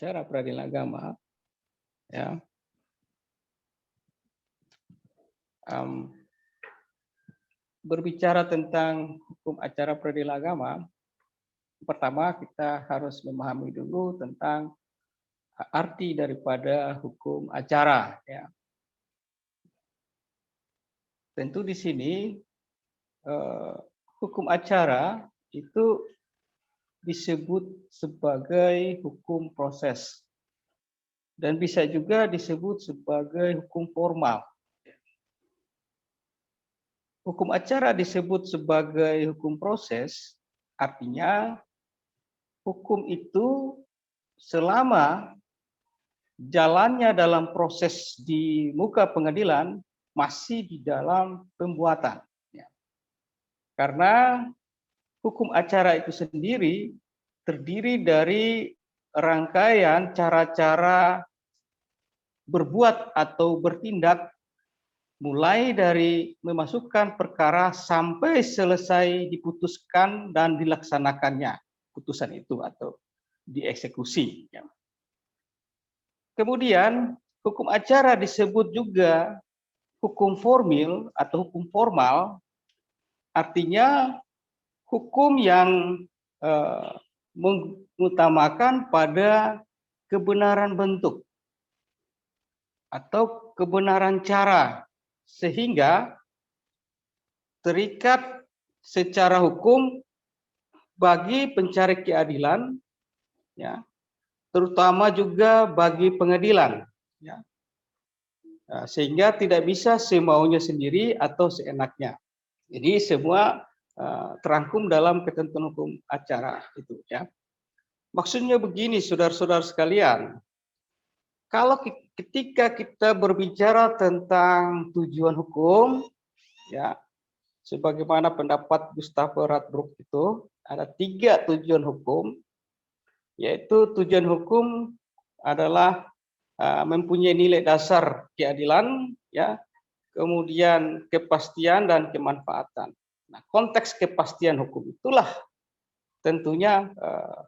acara peradilan agama, ya, berbicara tentang hukum acara peradilan agama, pertama kita harus memahami dulu tentang arti daripada hukum acara. Ya. Tentu di sini hukum acara itu disebut sebagai hukum proses dan bisa juga disebut sebagai hukum formal. Hukum acara disebut sebagai hukum proses, artinya hukum itu selama jalannya dalam proses di muka pengadilan masih di dalam pembuatan. Karena hukum acara itu sendiri terdiri dari rangkaian cara-cara berbuat atau bertindak mulai dari memasukkan perkara sampai selesai diputuskan dan dilaksanakannya putusan itu atau dieksekusi. Kemudian hukum acara disebut juga hukum formil atau hukum formal, artinya hukum yang mengutamakan pada kebenaran bentuk atau kebenaran cara, sehingga terikat secara hukum bagi pencari keadilan, ya, terutama juga bagi pengadilan, ya, sehingga tidak bisa semaunya sendiri atau seenaknya. Jadi semua terangkum dalam ketentuan hukum acara itu, ya. Maksudnya begini, saudara-saudara sekalian, kalau ketika kita berbicara tentang tujuan hukum, ya, sebagaimana pendapat Gustav Radbruch itu ada 3 tujuan hukum, yaitu tujuan hukum adalah mempunyai nilai dasar keadilan, ya, kemudian kepastian dan kemanfaatan. Nah, konteks kepastian hukum itulah tentunya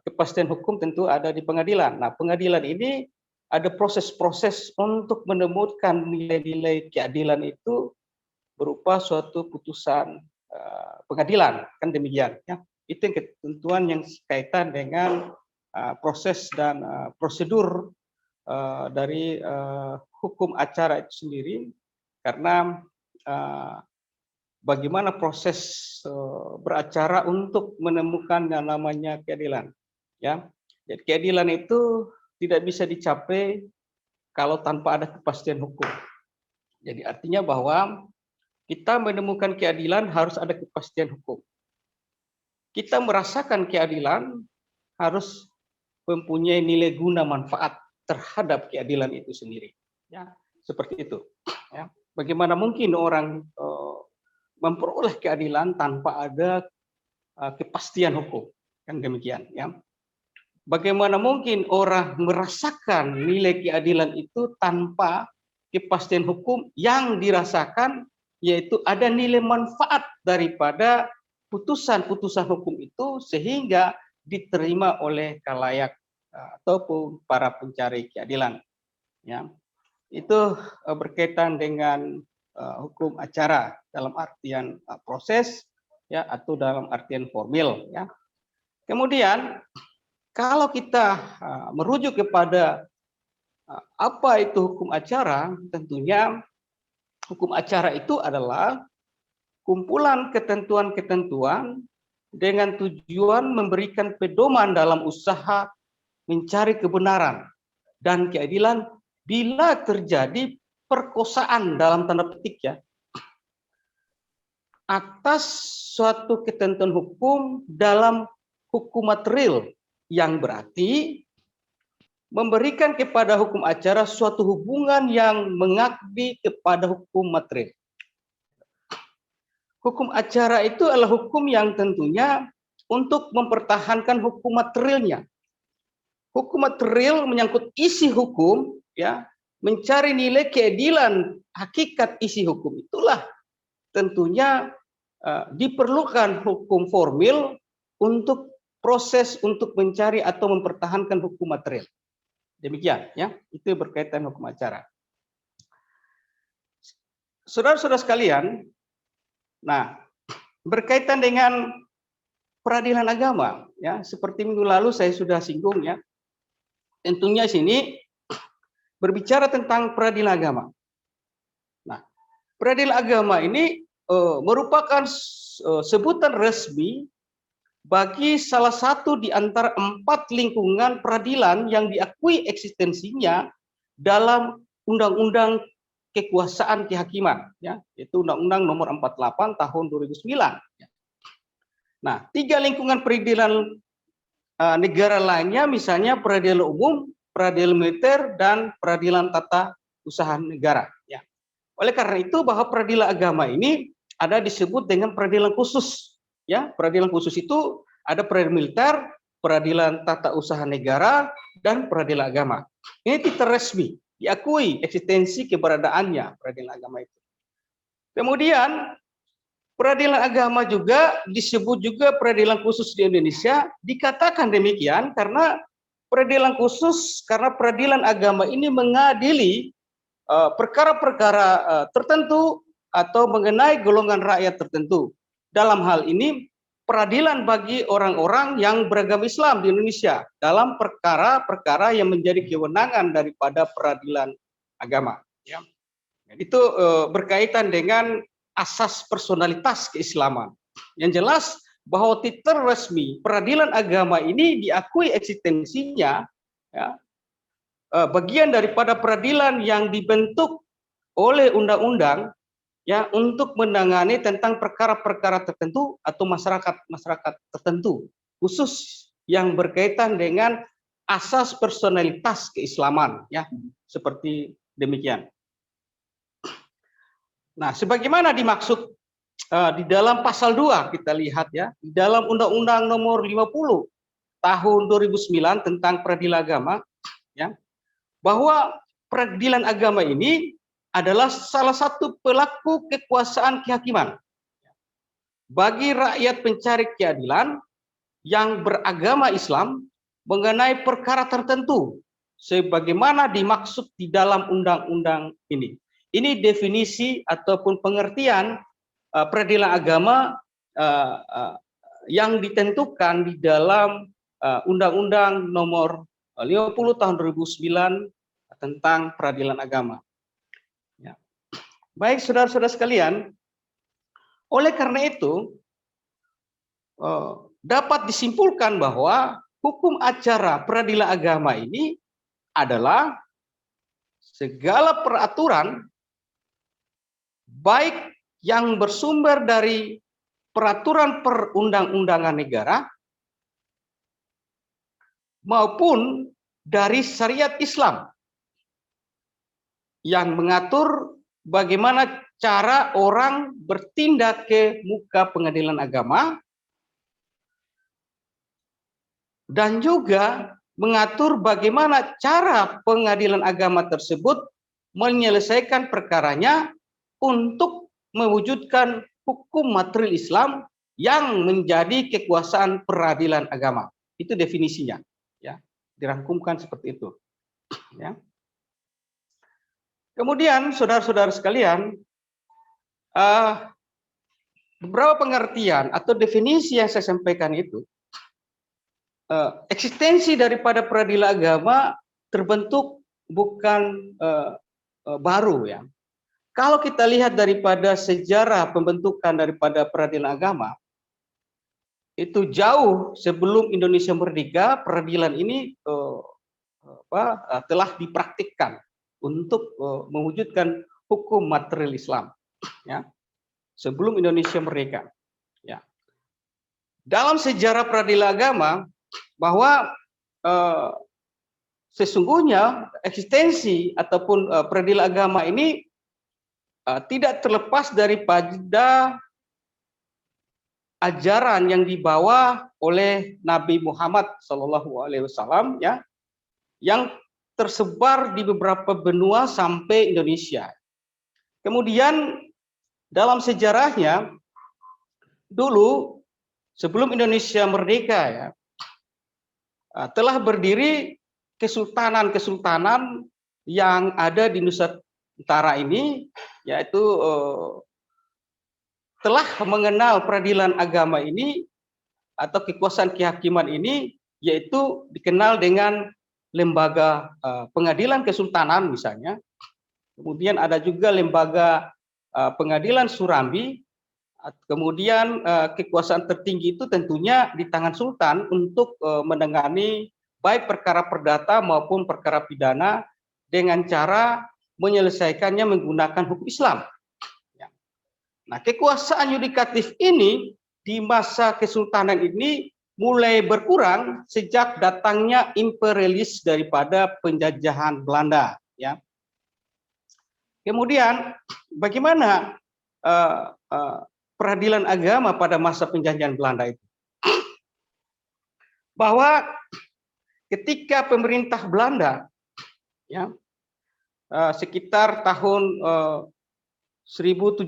kepastian hukum tentu ada di pengadilan. Nah, pengadilan ini ada proses-proses untuk menemukan nilai-nilai keadilan itu berupa suatu putusan pengadilan, kan demikian. Ya. Itu yang ketentuan yang kaitan dengan proses dan prosedur dari hukum acara itu sendiri, karena bagaimana proses beracara untuk menemukan yang namanya keadilan. Ya, jadi keadilan itu tidak bisa dicapai kalau tanpa ada kepastian hukum. Jadi artinya bahwa kita menemukan keadilan harus ada kepastian hukum. Kita merasakan keadilan harus mempunyai nilai guna manfaat terhadap keadilan itu sendiri. Ya, seperti itu. Ya. Bagaimana mungkin orang memperoleh keadilan tanpa ada kepastian hukum, kan demikian, ya. Bagaimana mungkin orang merasakan nilai keadilan itu tanpa kepastian hukum yang dirasakan, yaitu ada nilai manfaat daripada putusan-putusan hukum itu sehingga diterima oleh khalayak ataupun para pencari keadilan. Ya, itu berkaitan dengan hukum acara dalam artian proses, ya, atau dalam artian formil, ya. Kemudian kalau kita merujuk kepada apa itu hukum acara, tentunya hukum acara itu adalah kumpulan ketentuan-ketentuan dengan tujuan memberikan pedoman dalam usaha mencari kebenaran dan keadilan bila terjadi perkosaan dalam tanda petik, ya, atas suatu ketentuan hukum dalam hukum material, yang berarti memberikan kepada hukum acara suatu hubungan yang mengabdi kepada hukum material. Hukum acara itu adalah hukum yang tentunya untuk mempertahankan hukum materialnya. Hukum material menyangkut isi hukum, ya, mencari nilai keadilan hakikat isi hukum, itulah tentunya diperlukan hukum formil untuk proses untuk mencari atau mempertahankan hukum material. Demikian ya, itu berkaitan hukum acara. Saudara-saudara sekalian, nah berkaitan dengan peradilan agama ya, seperti minggu lalu saya sudah singgung ya. Tentunya sini berbicara tentang peradilan agama. Nah, peradilan agama ini merupakan sebutan resmi bagi salah satu di antara 4 lingkungan peradilan yang diakui eksistensinya dalam Undang-Undang Kekuasaan Kehakiman, ya, yaitu Undang-Undang Nomor 48 Tahun 2009. Nah, 3 lingkungan peradilan negara lainnya, misalnya peradilan umum, peradilan militer, dan peradilan tata usaha negara. Ya. Oleh karena itu, bahwa peradilan agama ini ada disebut dengan peradilan khusus. Ya, peradilan khusus itu ada peradilan militer, peradilan tata usaha negara, dan peradilan agama. Ini tidak resmi, diakui eksistensi keberadaannya peradilan agama itu. Kemudian peradilan agama juga disebut juga peradilan khusus di Indonesia, dikatakan demikian karena peradilan khusus, karena peradilan agama ini mengadili perkara-perkara tertentu atau mengenai golongan rakyat tertentu. Dalam hal ini peradilan bagi orang-orang yang beragama Islam di Indonesia dalam perkara-perkara yang menjadi kewenangan daripada peradilan agama. Ya. Itu berkaitan dengan asas personalitas keislaman. Yang jelas bahwa titel resmi peradilan agama ini diakui eksistensinya, ya, bagian daripada peradilan yang dibentuk oleh undang-undang ya untuk menangani tentang perkara-perkara tertentu atau masyarakat tertentu khusus yang berkaitan dengan asas personalitas keislaman ya, seperti demikian. Nah, sebagaimana dimaksud di dalam pasal 2 kita lihat ya, di dalam Undang-Undang Nomor 50 Tahun 2009 tentang peradilan agama ya, bahwa peradilan agama ini adalah salah satu pelaku kekuasaan kehakiman bagi rakyat pencari keadilan yang beragama Islam mengenai perkara tertentu sebagaimana dimaksud di dalam undang-undang ini. Ini definisi ataupun pengertian peradilan agama yang ditentukan di dalam Undang-Undang Nomor 50 Tahun 2009 tentang peradilan agama. Ya. Baik, saudara-saudara sekalian, oleh karena itu dapat disimpulkan bahwa hukum acara peradilan agama ini adalah segala peraturan baik yang bersumber dari peraturan perundang-undangan negara maupun dari syariat Islam yang mengatur bagaimana cara orang bertindak ke muka pengadilan agama dan juga mengatur bagaimana cara pengadilan agama tersebut menyelesaikan perkaranya untuk mewujudkan hukum material Islam yang menjadi kekuasaan peradilan agama. Itu definisinya, ya, dirangkumkan seperti itu. Ya. Kemudian, saudara-saudara sekalian, beberapa pengertian atau definisi yang saya sampaikan itu, eksistensi daripada peradilan agama terbentuk bukan baru ya. Kalau kita lihat daripada sejarah pembentukan daripada peradilan agama, itu jauh sebelum Indonesia merdeka, peradilan ini telah dipraktikkan untuk mewujudkan hukum material Islam, ya, sebelum Indonesia merdeka. Ya. Dalam sejarah peradilan agama, bahwa sesungguhnya eksistensi ataupun peradilan agama ini tidak terlepas daripada ajaran yang dibawa oleh Nabi Muhammad SAW ya, yang tersebar di beberapa benua sampai Indonesia. Kemudian dalam sejarahnya dulu sebelum Indonesia merdeka ya, telah berdiri kesultanan-kesultanan yang ada di Nusantara ini, yaitu telah mengenal peradilan agama ini atau kekuasaan kehakiman ini, yaitu dikenal dengan lembaga pengadilan kesultanan misalnya. Kemudian ada juga lembaga pengadilan Surambi. Kemudian kekuasaan tertinggi itu tentunya di tangan sultan untuk menangani baik perkara perdata maupun perkara pidana dengan cara menyelesaikannya menggunakan hukum Islam. Nah, kekuasaan yudikatif ini di masa kesultanan ini mulai berkurang sejak datangnya imperialis daripada penjajahan Belanda. Ya. Kemudian, bagaimana peradilan agama pada masa penjajahan Belanda itu? Bahwa ketika pemerintah Belanda, ya, sekitar tahun 1760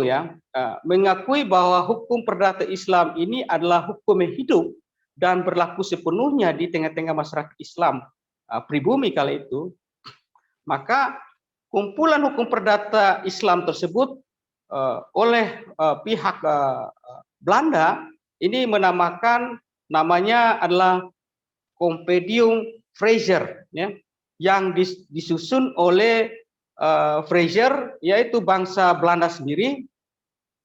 ya, mengakui bahwa hukum perdata Islam ini adalah hukum yang hidup dan berlaku sepenuhnya di tengah-tengah masyarakat Islam pribumi kala itu, maka kumpulan hukum perdata Islam tersebut oleh pihak Belanda ini menamakan namanya adalah Compendium Fraser, ya, yang disusun oleh Fraser, yaitu bangsa Belanda sendiri,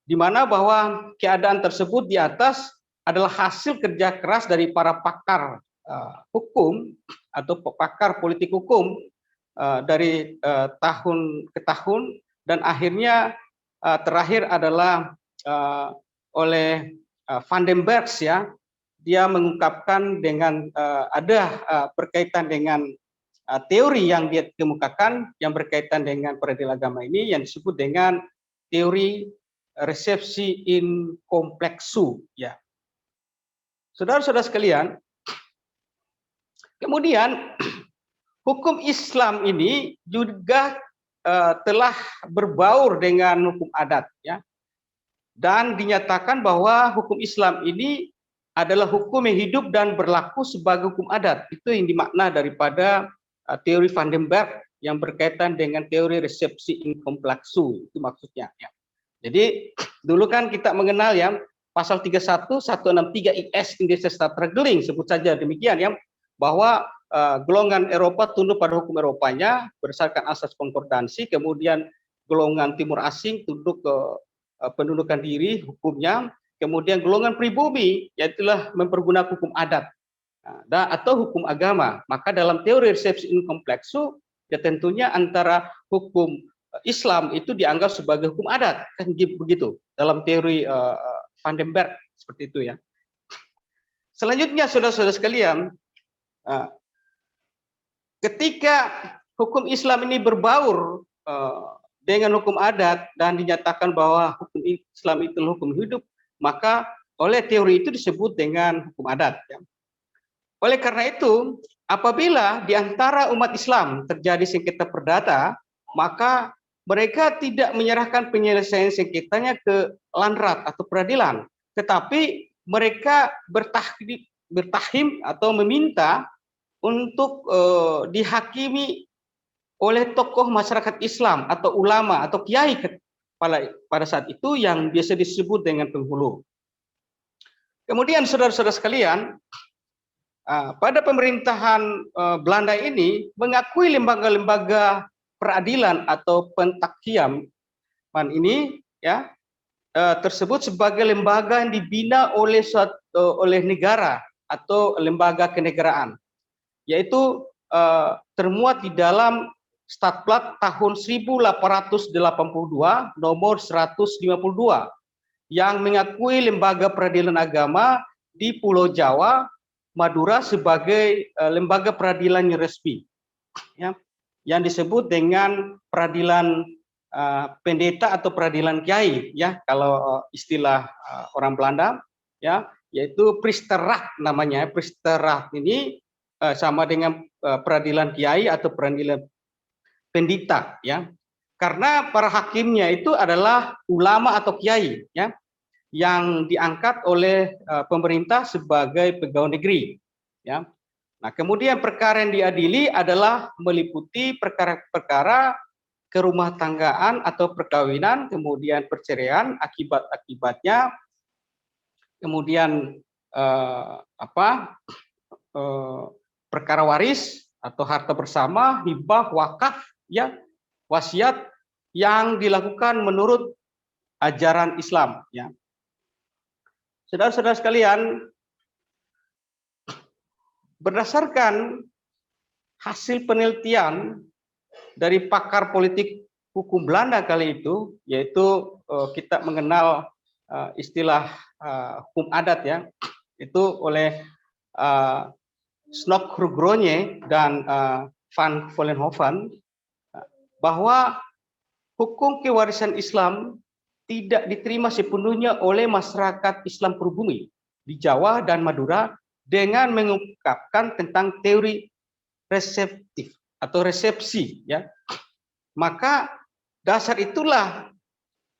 di mana bahwa keadaan tersebut di atas adalah hasil kerja keras dari para pakar hukum atau pakar politik hukum dari tahun ke tahun, dan akhirnya terakhir adalah oleh Van den Bergs, ya, dia mengungkapkan dengan ada berkaitan dengan teori yang dia kemukakan yang berkaitan dengan peradilan agama ini yang disebut dengan teori resepsi in complexu, ya. Saudara-saudara sekalian, kemudian hukum Islam ini juga telah berbaur dengan hukum adat, ya. Dan dinyatakan bahwa hukum Islam ini adalah hukum yang hidup dan berlaku sebagai hukum adat. Itu yang dimakna daripada teori Van den Berg yang berkaitan dengan teori resepsi in complexu, itu maksudnya, ya. Jadi dulu kan kita mengenal ya pasal 31 163 IS Indonesia Statelegering, sebut saja demikian ya, bahwa golongan Eropa tunduk pada hukum Eropanya berdasarkan asas konkordansi, kemudian golongan timur asing tunduk ke pendudukan diri hukumnya, kemudian golongan pribumi yaitulah mempergunakan hukum adat atau hukum agama. Maka dalam teori resepsi in complexu ya tentunya antara hukum Islam itu dianggap sebagai hukum adat, kan begitu dalam teori Van den Berg, seperti itu ya. Selanjutnya saudara-saudara sekalian, ketika hukum Islam ini berbaur dengan hukum adat dan dinyatakan bahwa hukum Islam itu hukum hidup, maka oleh teori itu disebut dengan hukum adat, ya. Oleh karena itu, apabila di antara umat Islam terjadi sengketa perdata, maka mereka tidak menyerahkan penyelesaian sengketanya ke landrat atau peradilan, tetapi mereka bertahim atau meminta untuk dihakimi oleh tokoh masyarakat Islam atau ulama atau kiai pada saat itu yang biasa disebut dengan penghulu. Kemudian saudara-saudara sekalian, pada pemerintahan Belanda ini mengakui lembaga-lembaga peradilan atau pentakhiman ini ya tersebut sebagai lembaga yang dibina oleh negara atau lembaga kenegaraan, yaitu termuat di dalam Statplat tahun 1882 nomor 152 yang mengakui lembaga peradilan agama di Pulau Jawa, Madura sebagai lembaga peradilan yang resmi, ya, yang disebut dengan peradilan pendeta atau peradilan kiai, ya, kalau istilah orang Belanda, ya, yaitu Priesterraad namanya. Priesterraad ini sama dengan peradilan kiai atau peradilan pendeta, ya, karena para hakimnya itu adalah ulama atau kiai, ya, yang diangkat oleh pemerintah sebagai pegawai negeri, ya. Nah, kemudian perkara yang diadili adalah meliputi perkara-perkara kerumah tanggaan atau perkawinan, kemudian perceraian, akibat-akibatnya, kemudian perkara waris atau harta bersama, hibah, wakaf, ya, wasiat yang dilakukan menurut ajaran Islam. Ya. Saudara-saudara sekalian, berdasarkan hasil penelitian dari pakar politik hukum Belanda kali itu, yaitu kita mengenal istilah hukum adat, ya, itu oleh Snok-Rugronje dan Van Vollenhoven, bahwa hukum kewarisan Islam tidak diterima sepenuhnya oleh masyarakat Islam pribumi di Jawa dan Madura dengan mengungkapkan tentang teori reseptif atau resepsi, ya. Maka dasar itulah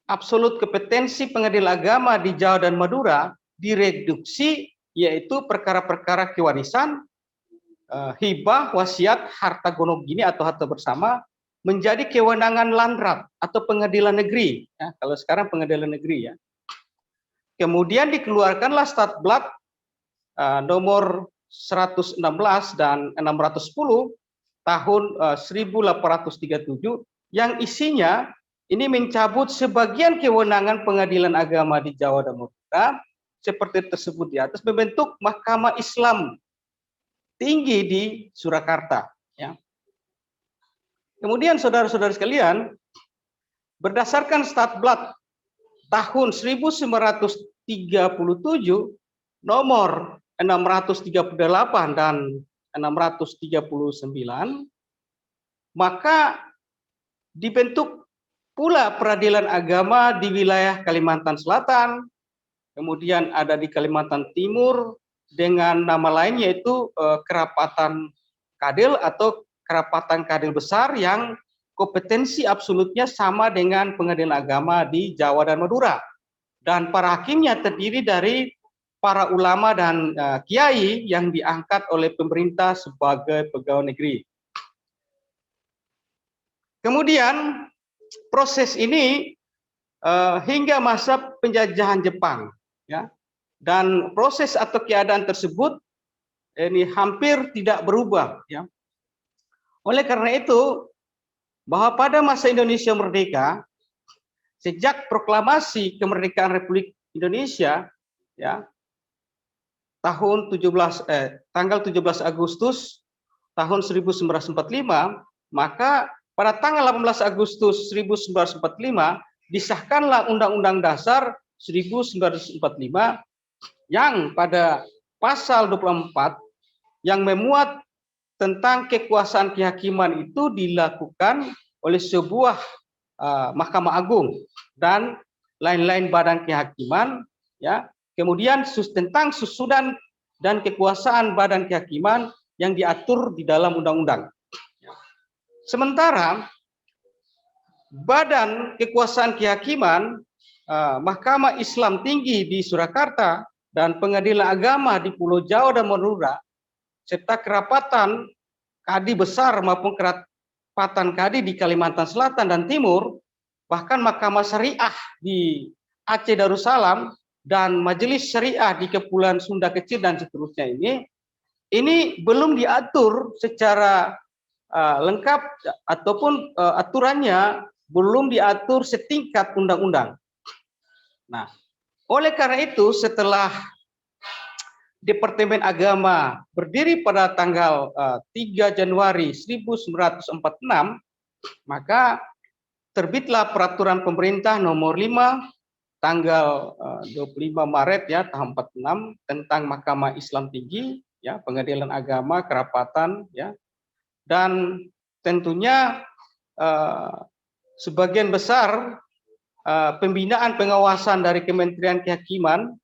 absolut kompetensi pengadilan agama di Jawa dan Madura direduksi, yaitu perkara-perkara kewarisan, hibah, wasiat, harta gonogini atau harta bersama menjadi kewenangan Landrat atau pengadilan negeri. Ya, kalau sekarang pengadilan negeri, ya. Kemudian dikeluarkanlah Statblad nomor 116 dan 610 tahun 1837 yang isinya ini mencabut sebagian kewenangan pengadilan agama di Jawa dan Madura seperti tersebut di atas, membentuk Mahkamah Islam Tinggi di Surakarta. Ya. Kemudian saudara-saudara sekalian, berdasarkan Statblad tahun 1937 nomor 638 dan 639, maka dibentuk pula peradilan agama di wilayah Kalimantan Selatan, kemudian ada di Kalimantan Timur dengan nama lain yaitu Kerapatan Kadil atau Kerapatan Kadil Besar yang kompetensi absolutnya sama dengan pengadilan agama di Jawa dan Madura. Dan para hakimnya terdiri dari para ulama dan kiai yang diangkat oleh pemerintah sebagai pegawai negeri. Kemudian proses ini hingga masa penjajahan Jepang, ya. Dan proses atau keadaan tersebut ini hampir tidak berubah, ya. Oleh karena itu, bahwa pada masa Indonesia merdeka, sejak proklamasi kemerdekaan Republik Indonesia, ya, tanggal 17 Agustus tahun 1945, maka pada tanggal 18 Agustus 1945 disahkanlah Undang-Undang Dasar 1945 yang pada pasal 24 yang memuat tentang kekuasaan kehakiman itu dilakukan oleh sebuah Mahkamah Agung dan lain-lain badan kehakiman, ya. Kemudian tentang susunan dan kekuasaan badan kehakiman yang diatur di dalam undang-undang. Sementara badan kekuasaan kehakiman Mahkamah Islam Tinggi di Surakarta dan Pengadilan Agama di Pulau Jawa dan Madura serta kerapatan kadi besar maupun kerapatan kadi di Kalimantan Selatan dan Timur, bahkan Mahkamah Syariah di Aceh Darussalam dan Majelis Syariah di Kepulauan Sunda Kecil dan seterusnya ini belum diatur secara lengkap ataupun aturannya belum diatur setingkat undang-undang. Nah, oleh karena itu setelah Departemen Agama berdiri pada tanggal 3 Januari 1946, maka terbitlah peraturan pemerintah nomor 5 tanggal 25 Maret ya tahun 46 tentang Mahkamah Islam Tinggi, ya, Pengadilan Agama, Kerapatan, ya. Dan tentunya sebagian besar pembinaan pengawasan dari Kementerian Kehakiman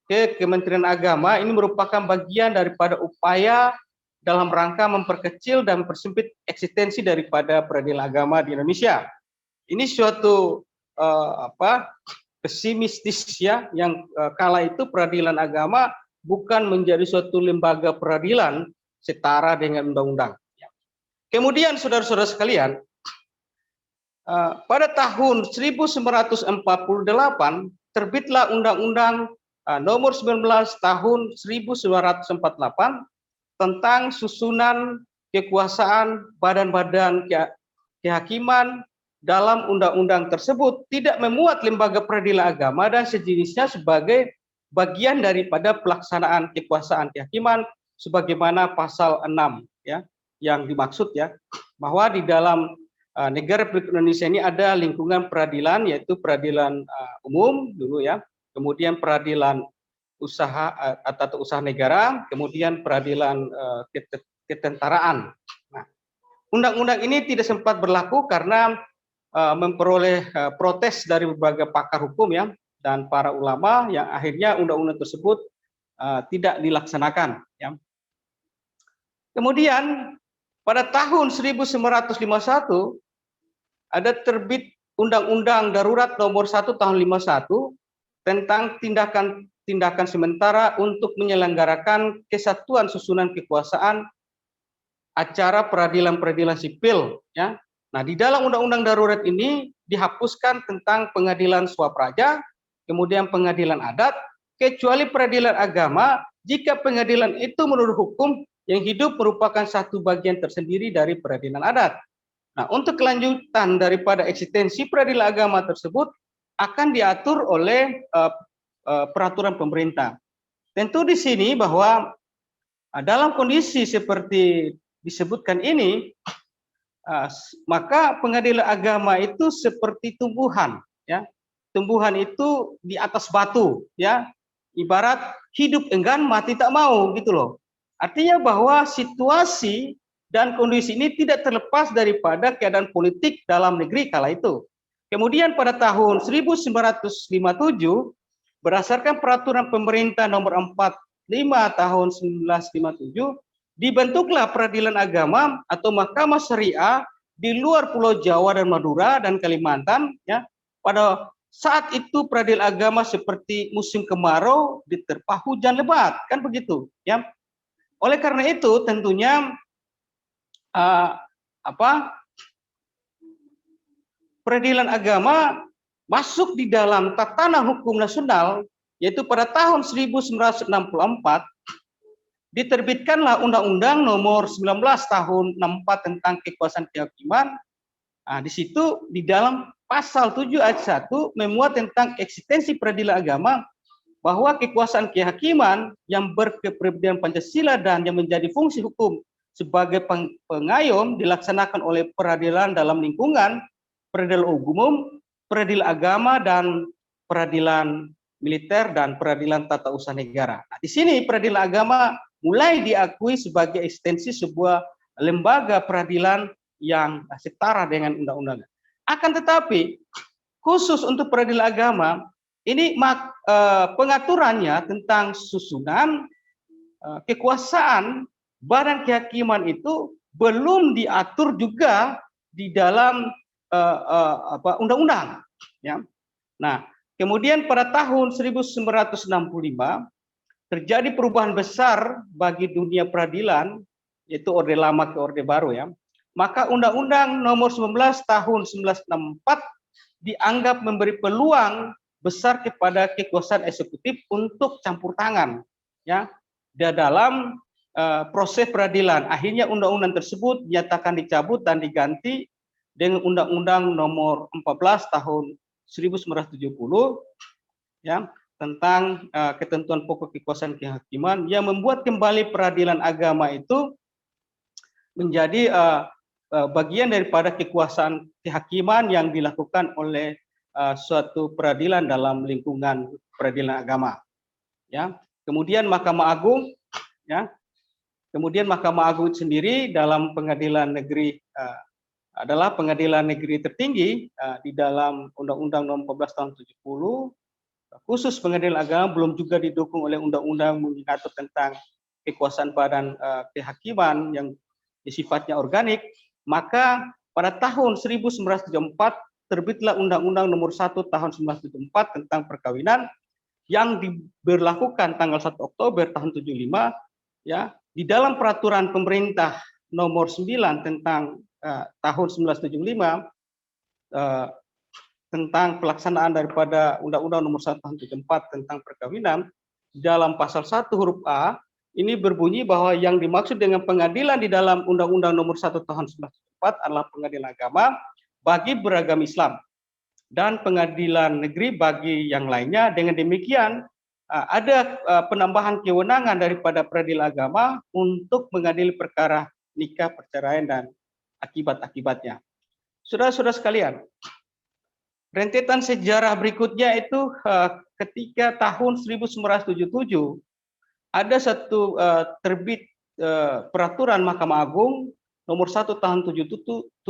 ke Kementerian Agama ini merupakan bagian daripada upaya dalam rangka memperkecil dan mempersempit eksistensi daripada peradilan agama di Indonesia. Ini suatu pesimistis, ya, yang kala itu peradilan agama bukan menjadi suatu lembaga peradilan setara dengan undang-undang. Kemudian saudara-saudara sekalian, pada tahun 1948 terbitlah Undang-Undang nomor 19 tahun 1948 tentang susunan kekuasaan badan-badan kehakiman. Dalam undang-undang tersebut tidak memuat lembaga peradilan agama dan sejenisnya sebagai bagian daripada pelaksanaan kekuasaan kehakiman sebagaimana pasal 6 ya yang dimaksud ya, bahwa di dalam negara Republik Indonesia ini ada lingkungan peradilan, yaitu peradilan umum dulu ya, kemudian peradilan usaha atau usaha negara, kemudian peradilan ketentaraan. Nah, undang-undang ini tidak sempat berlaku karena memperoleh protes dari berbagai pakar hukum ya dan para ulama, yang akhirnya undang-undang tersebut tidak dilaksanakan ya. Kemudian pada tahun 1951 ada terbit Undang-Undang Darurat Nomor 1 Tahun 51 tentang tindakan sementara untuk menyelenggarakan kesatuan susunan kekuasaan acara peradilan-peradilan sipil ya. Nah, di dalam undang-undang darurat ini dihapuskan tentang pengadilan swapraja, kemudian pengadilan adat, kecuali peradilan agama jika pengadilan itu menurut hukum yang hidup merupakan satu bagian tersendiri dari peradilan adat. Nah, untuk kelanjutan daripada eksistensi peradilan agama tersebut akan diatur oleh peraturan pemerintah. Tentu di sini bahwa dalam kondisi seperti disebutkan ini, maka pengadilan agama itu seperti tumbuhan ya. Tumbuhan itu di atas batu ya, ibarat hidup enggan mati tak mau gitu loh. Artinya bahwa situasi dan kondisi ini tidak terlepas daripada keadaan politik dalam negeri kala itu. Kemudian pada tahun 1957 berdasarkan peraturan pemerintah nomor 45 tahun 1957 dibentuklah peradilan agama atau mahkamah syariah di luar Pulau Jawa dan Madura dan Kalimantan ya. Pada saat itu peradilan agama seperti musim kemarau diterpa hujan lebat, kan begitu ya. Oleh karena itu tentunya peradilan agama masuk di dalam tatanan hukum nasional, yaitu pada tahun 1964 diterbitkanlah Undang-Undang Nomor 19 Tahun 64 tentang kekuasaan kehakiman. Nah, di situ di dalam pasal 7 ayat 1 memuat tentang eksistensi peradilan agama, bahwa kekuasaan kehakiman yang berkepribadian Pancasila dan yang menjadi fungsi hukum sebagai pengayom dilaksanakan oleh peradilan dalam lingkungan peradilan umum, peradilan agama, dan peradilan militer dan peradilan tata usaha negara. Nah, di sini peradilan agama mulai diakui sebagai eksistensi sebuah lembaga peradilan yang setara dengan undang-undang. Akan tetapi khusus untuk peradilan agama ini pengaturannya tentang susunan kekuasaan badan kehakiman itu belum diatur juga di dalam undang-undang ya. Nah, kemudian pada tahun 1965 terjadi perubahan besar bagi dunia peradilan, yaitu Orde Lama ke Orde Baru ya. Maka Undang-Undang Nomor 19 Tahun 1964 dianggap memberi peluang besar kepada kekuasaan eksekutif untuk campur tangan ya dalam proses peradilan. Akhirnya undang-undang tersebut dinyatakan dicabut dan diganti dengan Undang-Undang Nomor 14 Tahun 1970 ya tentang ketentuan pokok kekuasaan kehakiman yang membuat kembali peradilan agama itu menjadi bagian daripada kekuasaan kehakiman yang dilakukan oleh suatu peradilan dalam lingkungan peradilan agama. Ya, kemudian Mahkamah Agung, ya, kemudian Mahkamah Agung sendiri dalam pengadilan negeri adalah pengadilan negeri tertinggi di dalam Undang-Undang Nomor 14 Tahun 70. Khusus pengadilan agama belum juga didukung oleh undang-undang mengatur tentang kekuasaan badan kehakiman yang sifatnya organik. Maka pada tahun 1974 terbitlah Undang-Undang Nomor 1 Tahun 1974 tentang perkawinan yang diberlakukan tanggal 1 Oktober tahun 75 ya, di dalam peraturan pemerintah nomor 9 tentang tahun 1975 tentang pelaksanaan daripada Undang-Undang Nomor 1 Tahun 74 tentang perkawinan, dalam pasal 1 huruf A ini berbunyi bahwa yang dimaksud dengan pengadilan di dalam Undang-Undang Nomor 1 Tahun 1974 adalah pengadilan agama bagi beragam Islam dan pengadilan negeri bagi yang lainnya. Dengan demikian ada penambahan kewenangan daripada peradilan agama untuk mengadili perkara nikah, perceraian, dan akibat-akibatnya. Saudara-saudara sekalian, rentetan sejarah berikutnya itu ketika tahun 1977 ada satu terbit peraturan Mahkamah Agung nomor 1 tahun 77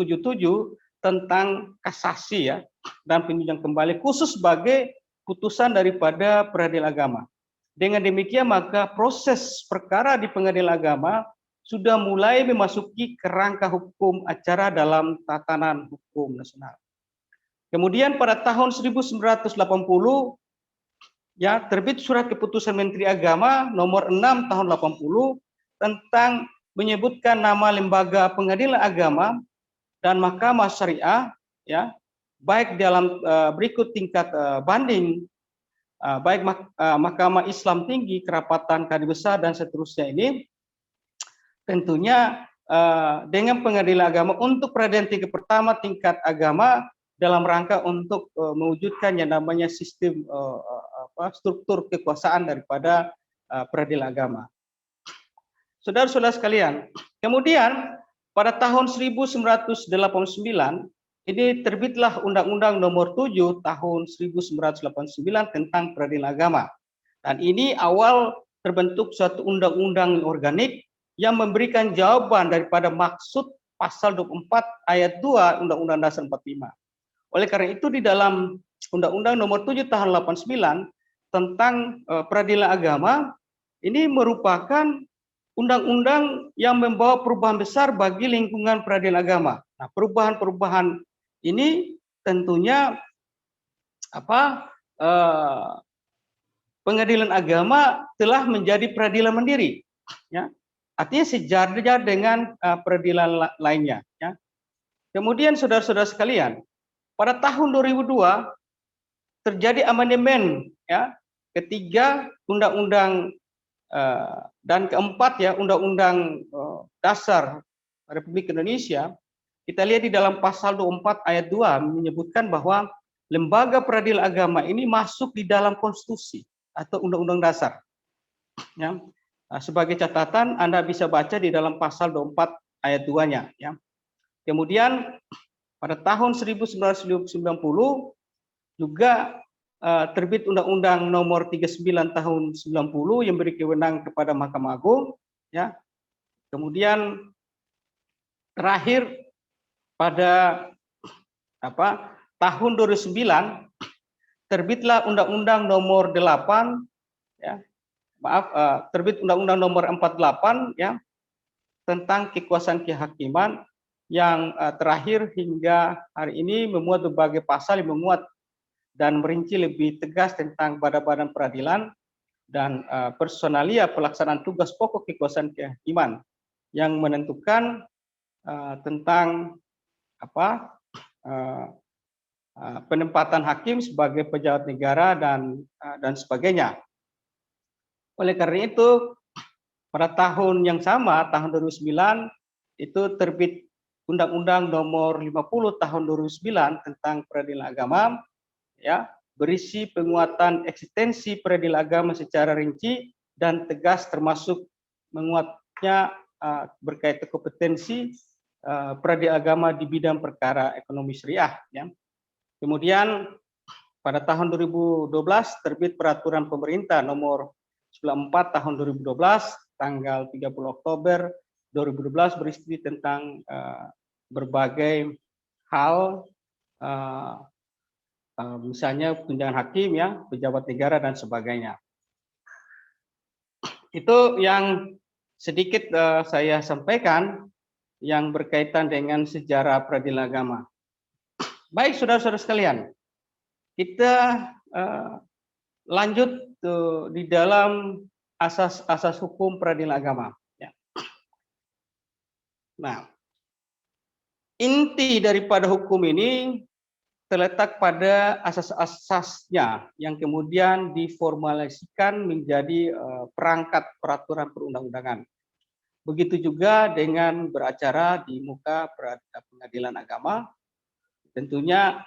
tentang kasasi ya dan peninjauan kembali khusus sebagai putusan daripada peradilan agama. Dengan demikian maka proses perkara di pengadilan agama sudah mulai memasuki kerangka hukum acara dalam tatanan hukum nasional. Kemudian pada tahun 1980 ya terbit surat keputusan Menteri Agama nomor 6 tahun 80 tentang menyebutkan nama lembaga pengadilan agama dan mahkamah syariah ya baik dalam berikut tingkat banding baik Mahkamah Islam Tinggi, Kerapatan, Kadi Besar dan seterusnya ini tentunya dengan pengadilan agama untuk peradilan tingkat pertama tingkat agama dalam rangka untuk mewujudkan yang namanya sistem struktur kekuasaan daripada peradilan agama. Saudara-saudara sekalian, kemudian pada tahun 1989 ini terbitlah Undang-Undang Nomor 7 Tahun 1989 tentang peradilan agama. Dan ini awal terbentuk suatu undang-undang organik yang memberikan jawaban daripada maksud pasal 24 ayat 2 Undang-Undang Dasar 45. Oleh karena itu di dalam Undang-Undang Nomor 7 Tahun 89 tentang peradilan agama ini merupakan undang-undang yang membawa perubahan besar bagi lingkungan peradilan agama. Nah, perubahan-perubahan ini tentunya pengadilan agama telah menjadi peradilan mandiri, ya. Artinya sejajar dengan peradilan lainnya. Ya. Kemudian saudara-saudara sekalian, pada tahun 2002 terjadi amandemen, ya, ketiga Undang-Undang dan keempat ya Undang-Undang Dasar Republik Indonesia. Kita lihat di dalam pasal 24 ayat 2 menyebutkan bahwa lembaga peradilan agama ini masuk di dalam konstitusi atau undang-undang dasar. Ya. Sebagai catatan Anda bisa baca di dalam pasal 24 ayat 2-nya ya. Kemudian pada tahun 1990 juga terbit Undang-Undang Nomor 39 Tahun 90 yang beri kewenangan kepada Mahkamah Agung ya. Kemudian terakhir pada tahun 2009 terbitlah Undang-Undang Nomor 8 ya. Terbit Undang-Undang Nomor 48 ya tentang kekuasaan kehakiman yang terakhir hingga hari ini memuat berbagai pasal yang memuat dan merinci lebih tegas tentang badan-badan peradilan dan personalia pelaksanaan tugas pokok kekuasaan kehakiman yang menentukan tentang penempatan hakim sebagai pejabat negara dan sebagainya. Oleh karena itu pada tahun yang sama tahun 2009 itu terbit Undang-Undang Nomor 50 Tahun 2009 tentang peradilan agama ya berisi penguatan eksistensi peradilan agama secara rinci dan tegas termasuk menguatnya berkaitan kompetensi peradilan agama di bidang perkara ekonomi syariah ya. Kemudian pada tahun 2012 terbit peraturan pemerintah nomor 94 tahun 2012 tanggal 30 Oktober 2012 berisi tentang berbagai hal misalnya tunjangan hakim ya, pejabat negara dan sebagainya. Itu yang sedikit saya sampaikan yang berkaitan dengan sejarah peradilan agama. Baik saudara-saudara sekalian, kita lanjut di dalam asas hukum peradilan agama. Ya. Nah, inti daripada hukum ini terletak pada asas-asasnya yang kemudian diformulasikan menjadi perangkat peraturan perundang-undangan. Begitu juga dengan beracara di muka pengadilan agama, tentunya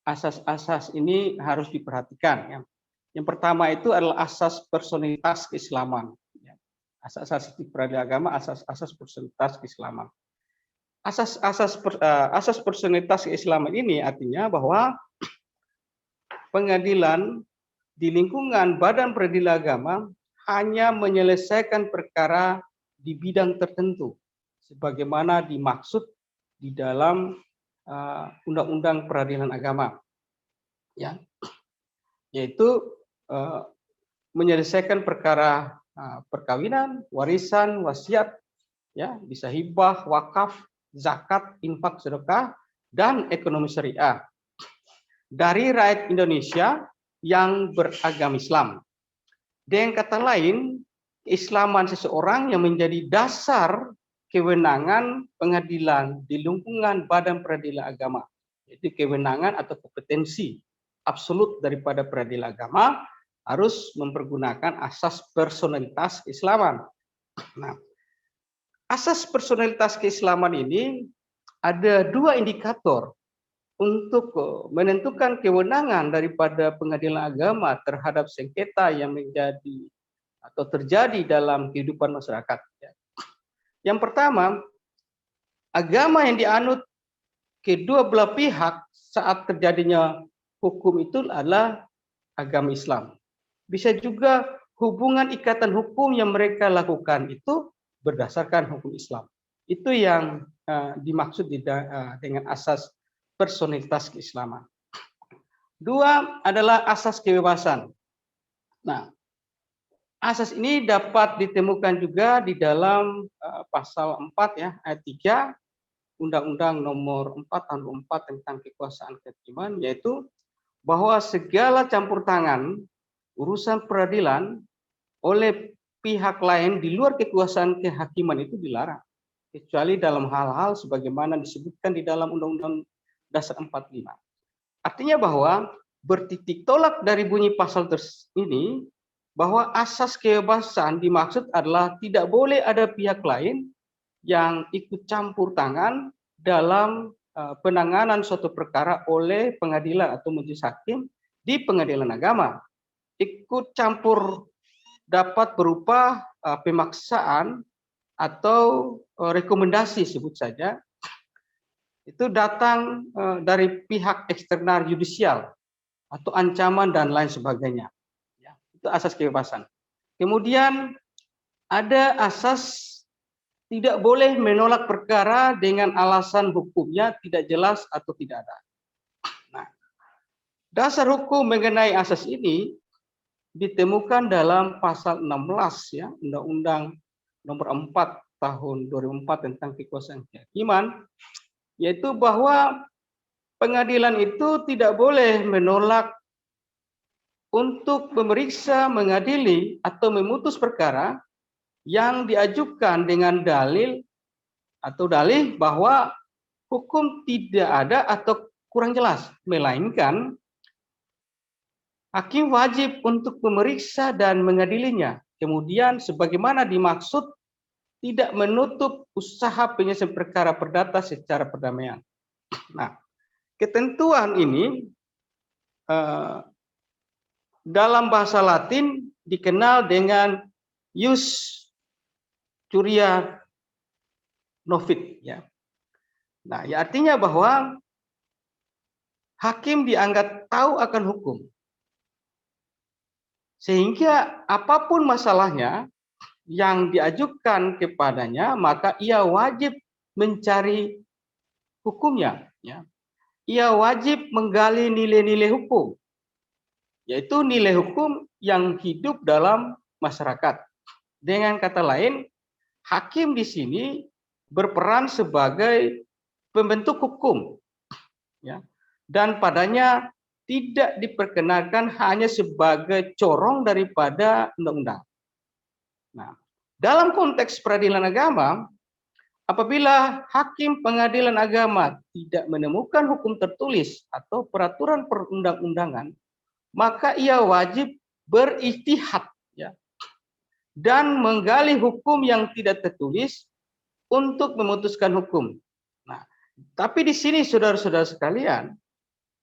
asas-asas ini harus diperhatikan. Ya. Yang pertama itu adalah asas personalitas keislaman. Ya. Asas-asas di peradilan agama, asas-asas personalitas keislaman. Asas personalitas keislaman ini artinya bahwa pengadilan di lingkungan badan peradilan agama hanya menyelesaikan perkara di bidang tertentu sebagaimana dimaksud di dalam undang-undang peradilan agama, ya, yaitu menyelesaikan perkara perkawinan, warisan, wasiat, ya, bisa hibah, wakaf, zakat, infak, sedekah, dan ekonomi syariah dari rakyat Indonesia yang beragama Islam. Dengan kata lain, keislaman seseorang yang menjadi dasar kewenangan pengadilan di lingkungan badan peradilan agama, yaitu kewenangan atau kompetensi absolut daripada peradilan agama harus mempergunakan asas personalitas keislaman. Nah, asas personalitas keislaman ini ada dua indikator untuk menentukan kewenangan daripada pengadilan agama terhadap sengketa yang menjadi atau terjadi dalam kehidupan masyarakat. Yang pertama, agama yang dianut kedua belah pihak saat terjadinya hukum itu adalah agama Islam. Bisa juga hubungan ikatan hukum yang mereka lakukan itu berdasarkan hukum Islam. Itu yang dimaksud dengan asas personalitas keislaman. Dua adalah asas kebebasan. Nah, asas ini dapat ditemukan juga di dalam pasal 4 ya, ayat 3 Undang-Undang Nomor 4 Tahun 4 tentang kekuasaan kehakiman, yaitu bahwa segala campur tangan urusan peradilan oleh pihak lain di luar kekuasaan kehakiman itu dilarang, kecuali dalam hal-hal sebagaimana disebutkan di dalam Undang-Undang Dasar 45. Artinya bahwa bertitik tolak dari bunyi pasal ini bahwa asas kebebasan dimaksud adalah tidak boleh ada pihak lain yang ikut campur tangan dalam penanganan suatu perkara oleh pengadilan atau majelis hakim di pengadilan agama. Ikut campur dapat berupa pemaksaan atau rekomendasi sebut saja, itu datang dari pihak eksternal yudisial atau ancaman dan lain sebagainya. Ya, itu asas kebebasan. Kemudian ada asas tidak boleh menolak perkara dengan alasan hukumnya tidak jelas atau tidak ada. Nah, dasar hukum mengenai asas ini ditemukan dalam pasal 16 ya, Undang-Undang Nomor 4 Tahun 2004 tentang kekuasaan kehakiman, yaitu bahwa pengadilan itu tidak boleh menolak untuk memeriksa, mengadili atau memutus perkara yang diajukan dengan dalil atau dalih bahwa hukum tidak ada atau kurang jelas, melainkan hakim wajib untuk memeriksa dan mengadilinya. Kemudian sebagaimana dimaksud tidak menutup usaha penyelesaian perkara perdata secara perdamaian. Nah, ketentuan ini dalam bahasa Latin dikenal dengan ius curia novit, ya. Nah, ya artinya bahwa hakim dianggap tahu akan hukum. Sehingga apapun masalahnya yang diajukan kepadanya, maka ia wajib mencari hukumnya. Ya. Ia wajib menggali nilai-nilai hukum, yaitu nilai hukum yang hidup dalam masyarakat. Dengan kata lain, hakim di sini berperan sebagai pembentuk hukum, ya, dan padanya tidak diperkenalkan hanya sebagai corong daripada undang-undang. Nah, dalam konteks peradilan agama, Apabila hakim pengadilan agama tidak menemukan hukum tertulis atau peraturan perundang-undangan, maka ia wajib berijtihad, ya, dan menggali hukum yang tidak tertulis untuk memutuskan hukum. Nah, tapi di sini saudara-saudara sekalian,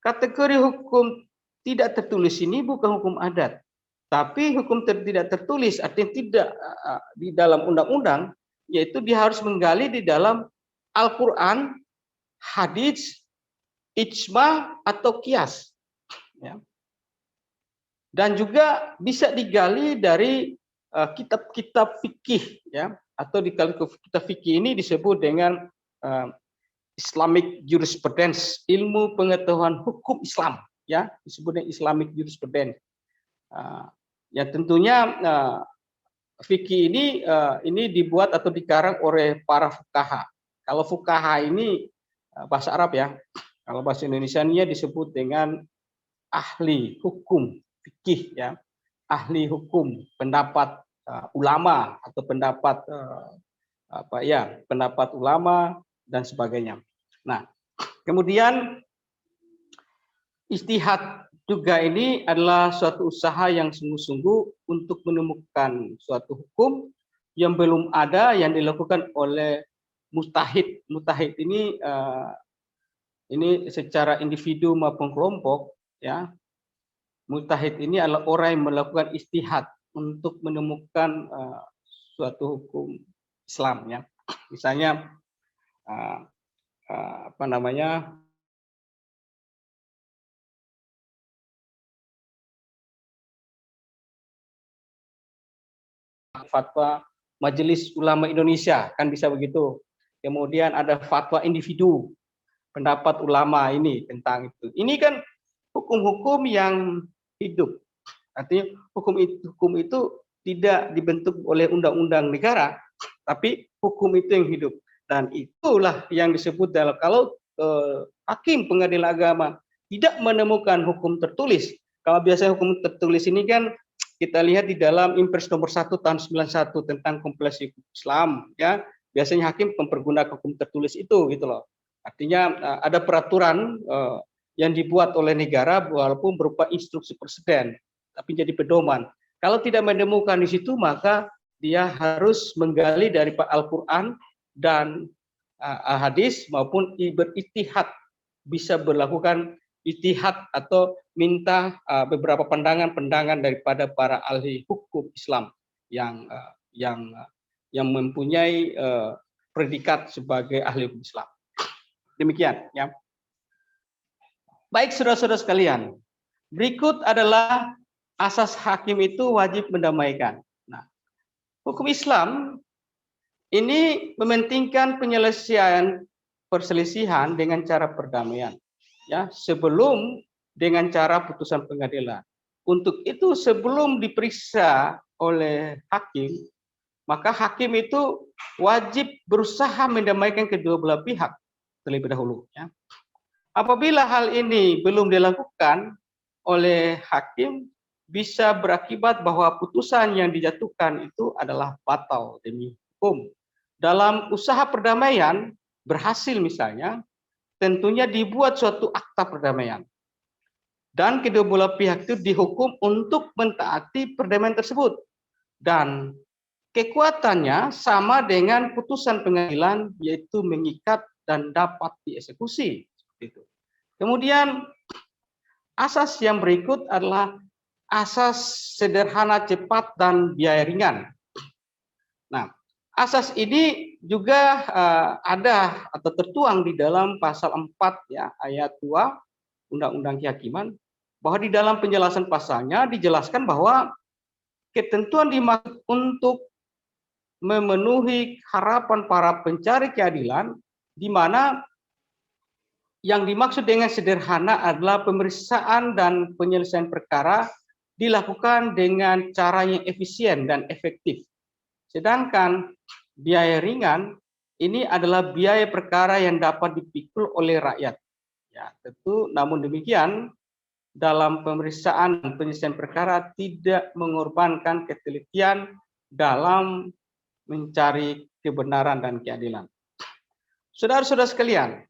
kategori hukum tidak tertulis ini bukan hukum adat, tapi hukum tidak tertulis artinya tidak di dalam undang-undang, yaitu dia harus menggali di dalam Al-Quran, hadits, ijma atau kias, ya. Dan juga bisa digali dari kitab-kitab fikih, ya, atau di kitab fikih ini disebut dengan Islamic jurisprudence, ilmu pengetahuan hukum Islam, ya, disebutnya Islamic jurisprudence. Ya tentunya fikih ini dibuat atau dikarang oleh para fuqaha. Kalau fuqaha ini bahasa Arab, ya. Kalau bahasa Indonesianya disebut dengan ahli hukum fikih, ya. Ahli hukum, pendapat ulama atau pendapat pendapat ulama dan sebagainya. Nah, kemudian ijtihad juga ini adalah suatu usaha yang sungguh-sungguh untuk menemukan suatu hukum yang belum ada yang dilakukan oleh mujtahid. Mujtahid ini secara individu maupun kelompok, ya. Mujtahid ini adalah orang yang melakukan ijtihad untuk menemukan suatu hukum Islam, ya. Misalnya fatwa Majelis Ulama Indonesia, kan bisa begitu. Kemudian ada fatwa individu, pendapat ulama ini tentang itu. Ini kan hukum-hukum yang hidup. Artinya hukum itu tidak dibentuk oleh undang-undang negara, tapi hukum itu yang hidup. Dan itulah yang disebut dalam kalau hakim pengadilan agama tidak menemukan hukum tertulis. Kalau biasanya hukum tertulis ini kan kita lihat di dalam Impres nomor 1 tahun 91 tentang kompilasi Islam, ya. Biasanya hakim mempergunakan hukum tertulis itu, gitu loh. Artinya ada peraturan yang dibuat oleh negara walaupun berupa instruksi presiden, tapi jadi pedoman. Kalau tidak menemukan di situ, maka dia harus menggali dari Al-Quran dan hadis maupun berijtihad, bisa berlakukan ijtihad atau minta beberapa pandangan-pandangan daripada para ahli hukum Islam yang mempunyai predikat sebagai ahli hukum Islam. Demikian, ya. Baik saudara-saudara sekalian, berikut adalah asas hakim itu wajib mendamaikan. Nah, hukum Islam ini mementingkan penyelesaian perselisihan dengan cara perdamaian, ya, sebelum dengan cara putusan pengadilan. Untuk itu sebelum diperiksa oleh hakim, maka hakim itu wajib berusaha mendamaikan kedua belah pihak terlebih dahulu, ya. Apabila hal ini belum dilakukan oleh hakim, bisa berakibat bahwa putusan yang dijatuhkan itu adalah batal demi hukum. Dalam usaha perdamaian berhasil misalnya, tentunya dibuat suatu akta perdamaian. Dan kedua belah pihak itu dihukum untuk mentaati perdamaian tersebut. Dan kekuatannya sama dengan putusan pengadilan, yaitu mengikat dan dapat dieksekusi. Itu. Kemudian asas yang berikut adalah asas sederhana, cepat, dan biaya ringan. Nah, asas ini juga ada atau tertuang di dalam pasal 4, ya, ayat 2 Undang-Undang Kehakiman, bahwa di dalam penjelasan pasalnya dijelaskan bahwa ketentuan dimaksud untuk memenuhi harapan para pencari keadilan, di mana yang dimaksud dengan sederhana adalah pemeriksaan dan penyelesaian perkara dilakukan dengan cara yang efisien dan efektif. Sedangkan biaya ringan ini adalah biaya perkara yang dapat dipikul oleh rakyat. Ya, tentu namun demikian dalam pemeriksaan dan penyelesaian perkara tidak mengorbankan ketelitian dalam mencari kebenaran dan keadilan. Saudara-saudara sekalian,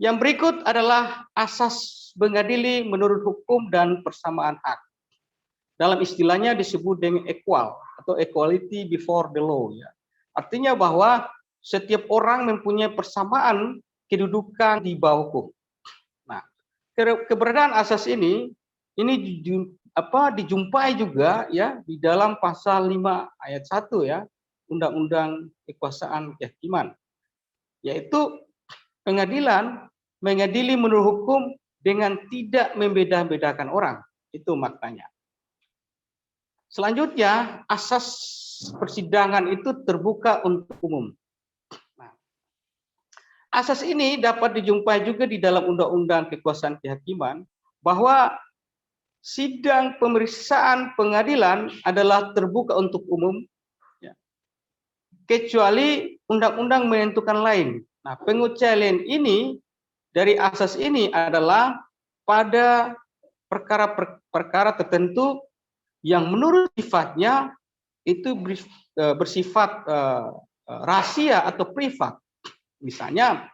yang berikut adalah asas mengadili menurut hukum dan persamaan hak. Dalam istilahnya disebut dengan equal atau equality before the law. Ya. Artinya bahwa setiap orang mempunyai persamaan kedudukan di bawah hukum. Nah, keberadaan asas ini dijumpai juga ya di dalam pasal 5 ayat 1 ya Undang-Undang Kekuasaan Kehakiman, yaitu pengadilan mengadili menurut hukum dengan tidak membeda-bedakan orang. Itu maknanya. Selanjutnya, asas persidangan itu terbuka untuk umum. Nah, asas ini dapat dijumpai juga di dalam Undang-Undang Kekuasaan Kehakiman bahwa sidang pemeriksaan pengadilan adalah terbuka untuk umum, ya, kecuali undang-undang menentukan lain. Nah, pengecualian ini dari asas ini adalah pada perkara-perkara tertentu yang menurut sifatnya itu bersifat rahasia atau privat. Misalnya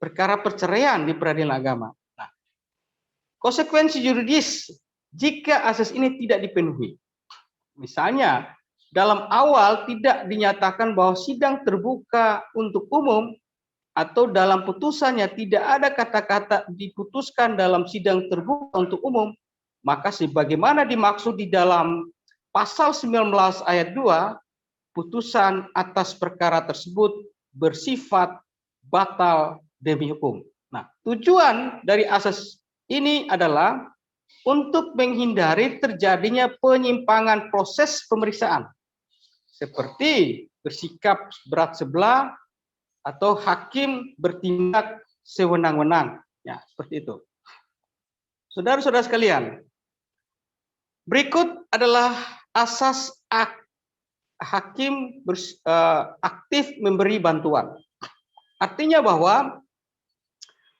perkara perceraian di peradilan agama. Nah, konsekuensi yuridis jika asas ini tidak dipenuhi. Misalnya dalam awal tidak dinyatakan bahwa sidang terbuka untuk umum, atau dalam putusannya tidak ada kata-kata diputuskan dalam sidang terbuka untuk umum, maka sebagaimana dimaksud di dalam pasal 19 ayat 2, putusan atas perkara tersebut bersifat batal demi hukum. Nah, tujuan dari asas ini adalah untuk menghindari terjadinya penyimpangan proses pemeriksaan, seperti bersikap berat sebelah atau hakim bertindak sewenang-wenang. Ya, seperti itu. Saudara-saudara sekalian, berikut adalah asas hakim aktif memberi bantuan. Artinya bahwa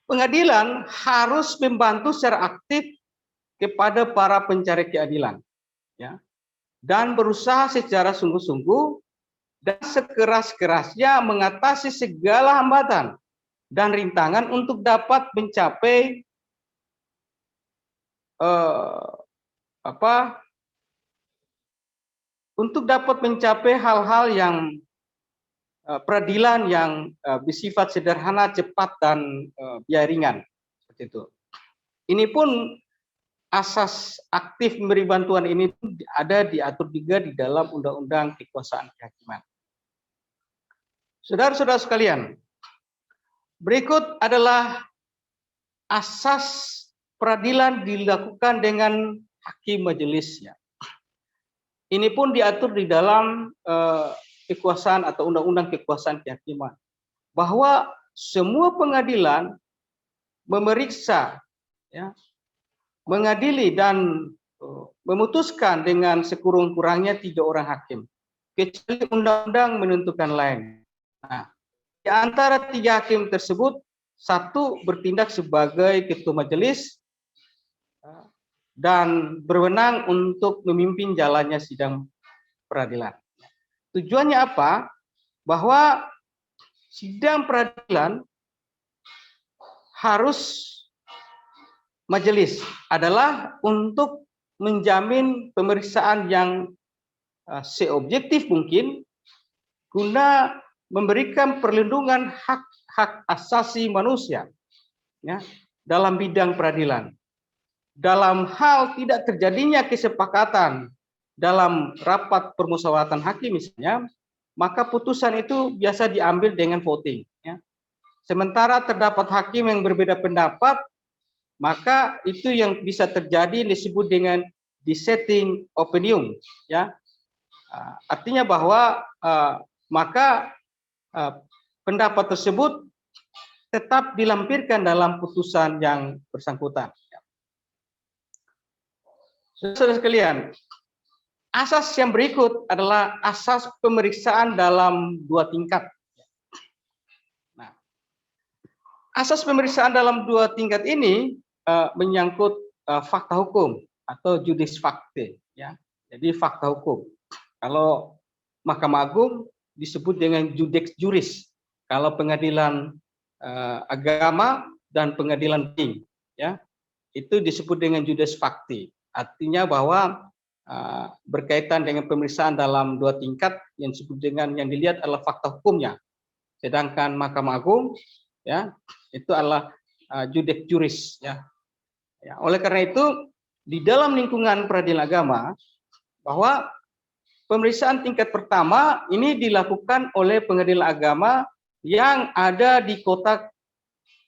pengadilan harus membantu secara aktif kepada para pencari keadilan, ya, dan berusaha secara sungguh-sungguh dan sekeras-kerasnya mengatasi segala hambatan dan rintangan untuk dapat mencapai hal-hal yang peradilan yang bersifat sederhana, cepat, dan biaya ringan. Seperti itu. Ini pun asas aktif memberi bantuan ini ada diatur juga di dalam Undang-Undang Kekuasaan Kehakiman. Saudara-saudara sekalian, berikut adalah asas peradilan dilakukan dengan hakim majelisnya. Ini pun diatur di dalam kekuasaan atau Undang-Undang Kekuasaan Kehakiman, bahwa semua pengadilan memeriksa, ya, mengadili dan memutuskan dengan sekurang-kurangnya 3 orang hakim, kecuali undang-undang menentukan lain. Nah, di antara 3 hakim tersebut, 1 bertindak sebagai ketua majelis dan berwenang untuk memimpin jalannya sidang peradilan. Tujuannya apa? Bahwa sidang peradilan harus majelis adalah untuk menjamin pemeriksaan yang seobjektif mungkin guna memberikan perlindungan hak asasi manusia, ya, dalam bidang peradilan. Dalam hal tidak terjadinya kesepakatan dalam rapat permusyawaratan hakim misalnya, maka putusan itu biasa diambil dengan voting. Ya. Sementara terdapat hakim yang berbeda pendapat, maka itu yang bisa terjadi disebut dengan dissenting opinion. Ya. Artinya bahwa pendapat tersebut tetap dilampirkan dalam putusan yang bersangkutan. Saudara sekalian, asas yang berikut adalah asas pemeriksaan dalam 2 tingkat. Nah, asas pemeriksaan dalam 2 tingkat ini menyangkut fakta hukum atau judis fakte. Ya. Jadi fakta hukum. Kalau Mahkamah Agung disebut dengan judex juris. Kalau pengadilan agama dan pengadilan banding, ya. Itu disebut dengan judes facti. Artinya bahwa berkaitan dengan pemeriksaan dalam 2 tingkat yang disebut dengan yang dilihat adalah fakta hukumnya. Sedangkan Mahkamah Agung, ya, itu adalah judex juris, ya. Ya, oleh karena itu di dalam lingkungan peradilan agama bahwa pemeriksaan tingkat pertama ini dilakukan oleh pengadilan agama yang ada di kota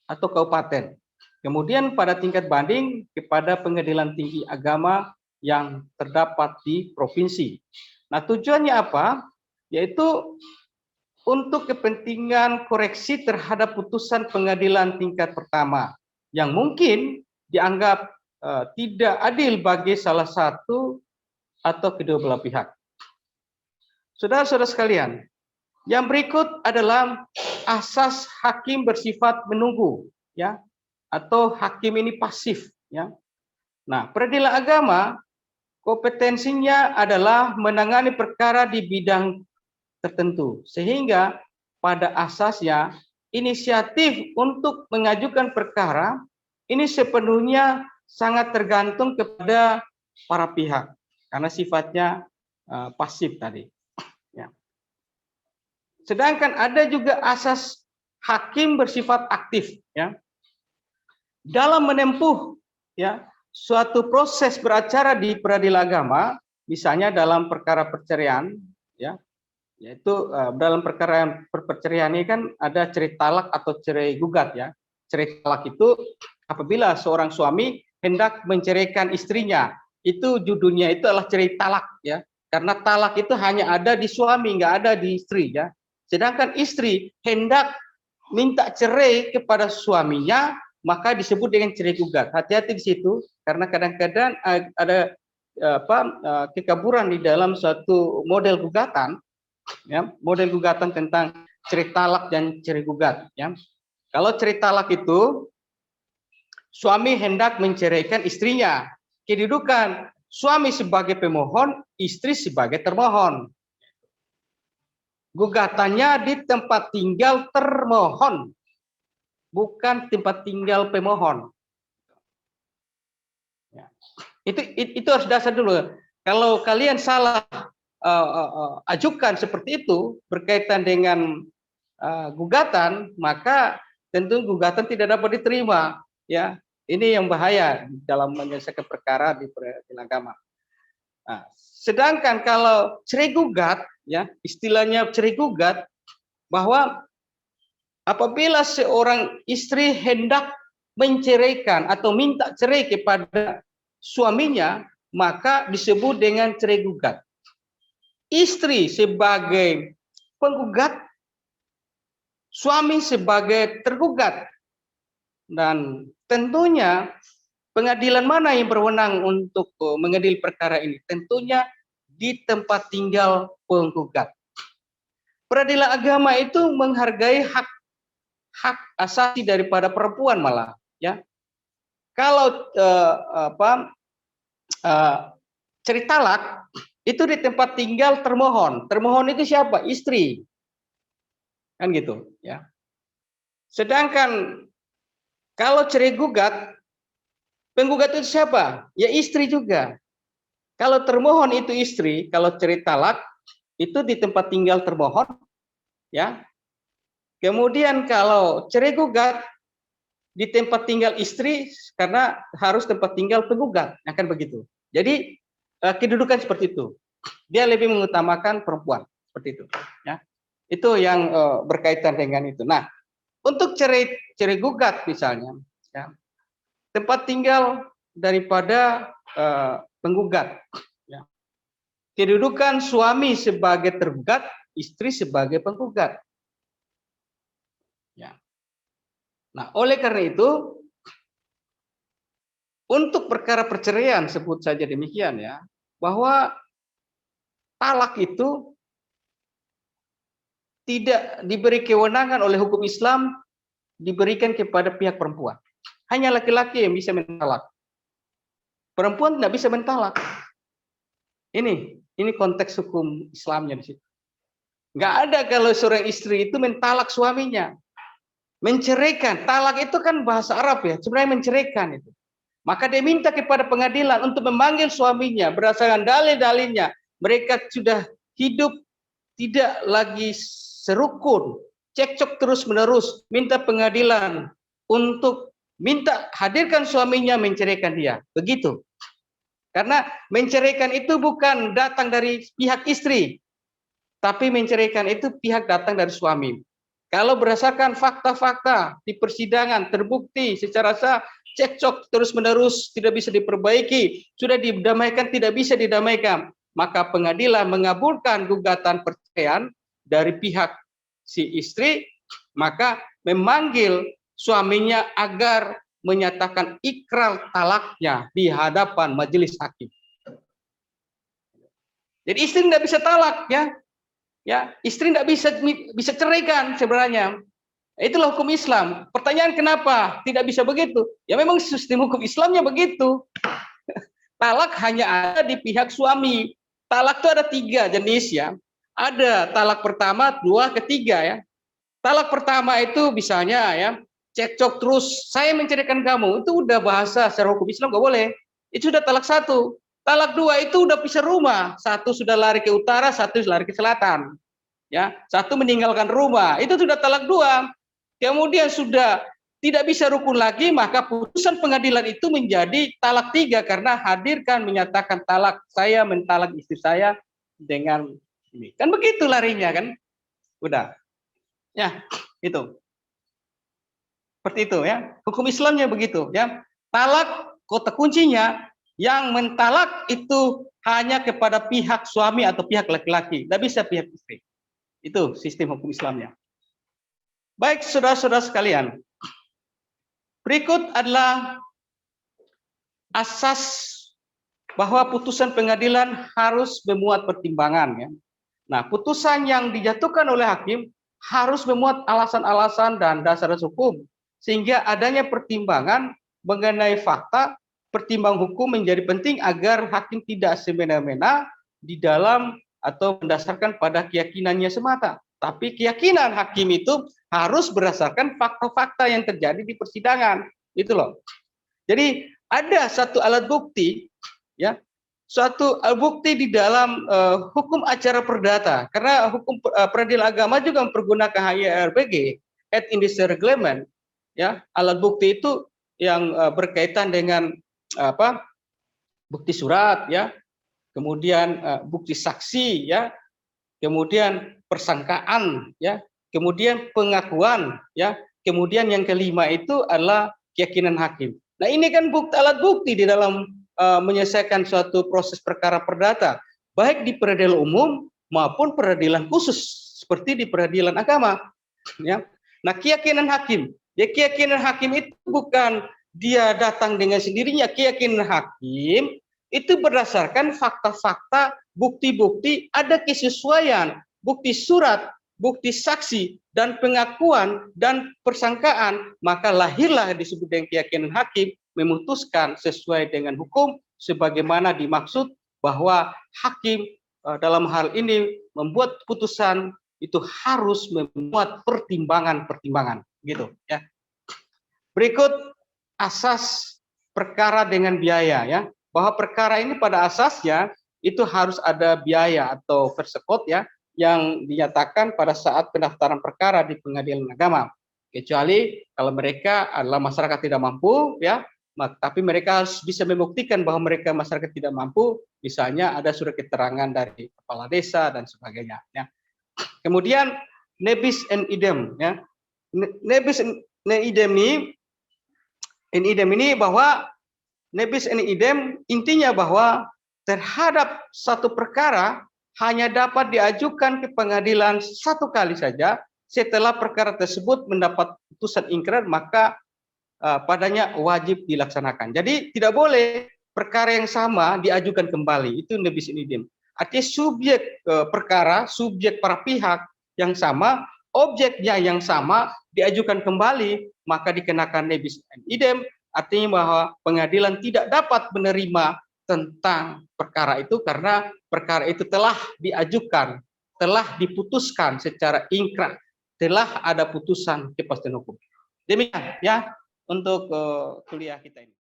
atau kabupaten. Kemudian pada tingkat banding kepada pengadilan tinggi agama yang terdapat di provinsi. Nah, tujuannya apa? Yaitu untuk kepentingan koreksi terhadap putusan pengadilan tingkat pertama yang mungkin dianggap tidak adil bagi salah satu atau kedua belah pihak. Saudara-saudara sekalian, yang berikut adalah asas hakim bersifat menunggu, ya, atau hakim ini pasif, ya. Nah, peradilan agama kompetensinya adalah menangani perkara di bidang tertentu, sehingga pada asasnya inisiatif untuk mengajukan perkara ini sepenuhnya sangat tergantung kepada para pihak karena sifatnya pasif tadi. Ya. Sedangkan ada juga asas hakim bersifat aktif, ya. Dalam menempuh, ya, suatu proses beracara di peradilan agama, misalnya dalam perkara perceraian, ya, yaitu dalam perkara perceraian ini kan ada cerai talak atau cerai gugat, ya. Cerai talak itu apabila seorang suami hendak menceraikan istrinya, itu judulnya itu adalah cerai talak, ya. Karena talak itu hanya ada di suami, nggak ada di istri, ya. Sedangkan istri hendak minta cerai kepada suaminya, maka disebut dengan cerai gugat. Hati-hati di situ, karena kadang-kadang ada kekaburan di dalam suatu model gugatan, ya, model gugatan tentang cerai talak dan cerai gugat, ya. Kalau cerai talak itu suami hendak menceraikan istrinya, kedudukan suami sebagai pemohon, istri sebagai termohon. Gugatannya di tempat tinggal termohon, bukan tempat tinggal pemohon. Ya. Itu harus dasar dulu. Kalau kalian salah ajukan seperti itu berkaitan dengan gugatan, maka tentu gugatan tidak dapat diterima. Ya, ini yang bahaya dalam menyelesaikan perkara di peradilan agama. Nah, sedangkan kalau cerai gugat, ya, istilahnya cerai gugat, bahwa apabila seorang istri hendak menceraikan atau minta cerai kepada suaminya, maka disebut dengan cerai gugat. Istri sebagai penggugat, suami sebagai tergugat. Dan tentunya pengadilan mana yang berwenang untuk mengadili perkara ini? Tentunya di tempat tinggal penggugat. Peradilan agama itu menghargai hak asasi daripada perempuan malah, ya. Kalau cerai talak itu di tempat tinggal termohon. Termohon itu siapa? Istri. Kan gitu, ya. Sedangkan kalau cerai gugat, penggugat itu siapa? Ya istri juga. Kalau termohon itu istri, kalau cerai talak itu di tempat tinggal termohon, ya. Kemudian kalau cerai gugat di tempat tinggal istri karena harus tempat tinggal penggugat, akan begitu. Jadi kedudukan seperti itu. Dia lebih mengutamakan perempuan seperti itu, ya. Itu yang berkaitan dengan itu. Nah, untuk cerai gugat misalnya, ya, tempat tinggal daripada penggugat, ya. Kedudukan suami sebagai tergugat, istri sebagai penggugat. Ya. Nah, oleh karena itu, untuk perkara perceraian sebut saja demikian, ya, bahwa talak itu tidak diberi kewenangan oleh hukum Islam diberikan kepada pihak perempuan. Hanya laki-laki yang bisa mentalak. Perempuan tidak bisa mentalak. Ini konteks hukum Islamnya di situ. Nggak ada kalau seorang istri itu mentalak suaminya. menceraikan. Talak itu kan bahasa Arab ya, sebenarnya menceraikan itu. Maka dia minta kepada pengadilan untuk memanggil suaminya berdasarkan dalil-dalilnya. Mereka sudah hidup tidak lagi serukun, cekcok terus-menerus, minta pengadilan untuk minta hadirkan suaminya menceraikan dia. Begitu. Karena menceraikan itu bukan datang dari pihak istri, tapi menceraikan itu pihak datang dari suami. Kalau berdasarkan fakta-fakta di persidangan terbukti secara sah cekcok terus-menerus tidak bisa diperbaiki, sudah didamaikan tidak bisa didamaikan, maka pengadilan mengabulkan gugatan perceraian dari pihak si istri, maka memanggil suaminya agar menyatakan ikrar talaknya di hadapan majelis hakim. Jadi istri tidak bisa talak ya istri tidak bisa ceraikan sebenarnya. Itulah hukum Islam. Pertanyaan kenapa tidak bisa begitu? Ya memang sistem hukum Islamnya begitu. Talak hanya ada di pihak suami. Talak itu ada 3 jenis ya. Ada talak pertama, 2, ketiga ya. Talak pertama itu misalnya ya, cekcok terus, saya menceraikan kamu, itu udah bahasa secara hukum Islam nggak boleh. Itu sudah talak 1. Talak 2 itu udah pisah rumah, satu sudah lari ke utara, satu lari ke selatan. Ya, satu meninggalkan rumah, itu sudah talak 2. Kemudian sudah tidak bisa rukun lagi, maka putusan pengadilan itu menjadi talak 3 karena hadirkan menyatakan talak, saya mentalak istri saya dengan ini. Kan begitu larinya kan? Udah. Ya, itu. Seperti itu ya. Hukum Islamnya begitu ya. Talak kota kuncinya yang mentalak itu hanya kepada pihak suami atau pihak laki-laki, tidak bisa pihak istri. Itu sistem hukum Islamnya. Baik, saudara-saudara sekalian. Berikut adalah asas bahwa putusan pengadilan harus memuat pertimbangan ya. Nah, putusan yang dijatuhkan oleh hakim harus memuat alasan-alasan dan dasar hukum sehingga adanya pertimbangan mengenai fakta, pertimbangan hukum menjadi penting agar hakim tidak semena-mena di dalam atau mendasarkan pada keyakinannya semata. Tapi keyakinan hakim itu harus berdasarkan fakta-fakta yang terjadi di persidangan. Itu loh. Jadi ada satu alat bukti ya, suatu bukti di dalam hukum acara perdata, karena hukum peradilan agama juga mempergunakan HIRBG, Ad Indicium Reglement, ya alat bukti itu yang berkaitan dengan bukti surat, ya kemudian bukti saksi, ya kemudian persangkaan, ya kemudian pengakuan, ya kemudian yang kelima itu adalah keyakinan hakim. Nah ini kan alat bukti di dalam menyelesaikan suatu proses perkara perdata, baik di peradilan umum maupun peradilan khusus seperti di peradilan agama. Ya. Nah keyakinan hakim, ya keyakinan hakim itu bukan dia datang dengan sendirinya. Keyakinan hakim itu berdasarkan fakta-fakta, bukti-bukti, ada kesesuaian, bukti surat, bukti saksi, dan pengakuan dan persangkaan, maka lahirlah disebut dengan keyakinan hakim memutuskan sesuai dengan hukum sebagaimana dimaksud bahwa hakim dalam hal ini membuat putusan itu harus memuat pertimbangan-pertimbangan gitu ya. Berikut asas perkara dengan biaya ya, bahwa perkara ini pada asasnya itu harus ada biaya atau versekot ya yang dinyatakan pada saat pendaftaran perkara di pengadilan agama, kecuali kalau mereka adalah masyarakat tidak mampu ya, tapi mereka harus bisa membuktikan bahwa mereka masyarakat tidak mampu, misalnya ada surat keterangan dari kepala desa dan sebagainya ya. Kemudian nebis in idem ya, nebis in idem ini bahwa nebis in idem intinya bahwa terhadap satu perkara hanya dapat diajukan ke pengadilan satu kali saja. Setelah perkara tersebut mendapat putusan ingkrah, maka padanya wajib dilaksanakan. Jadi tidak boleh perkara yang sama diajukan kembali. Itu nebis in idem. Artinya subjek perkara, subjek para pihak yang sama, objeknya yang sama diajukan kembali, maka dikenakan nebis in idem. Artinya bahwa pengadilan tidak dapat menerima tentang perkara itu karena perkara itu telah diajukan, telah diputuskan secara ingkrah, telah ada putusan kepastian hukum. Demikian ya untuk kuliah kita ini.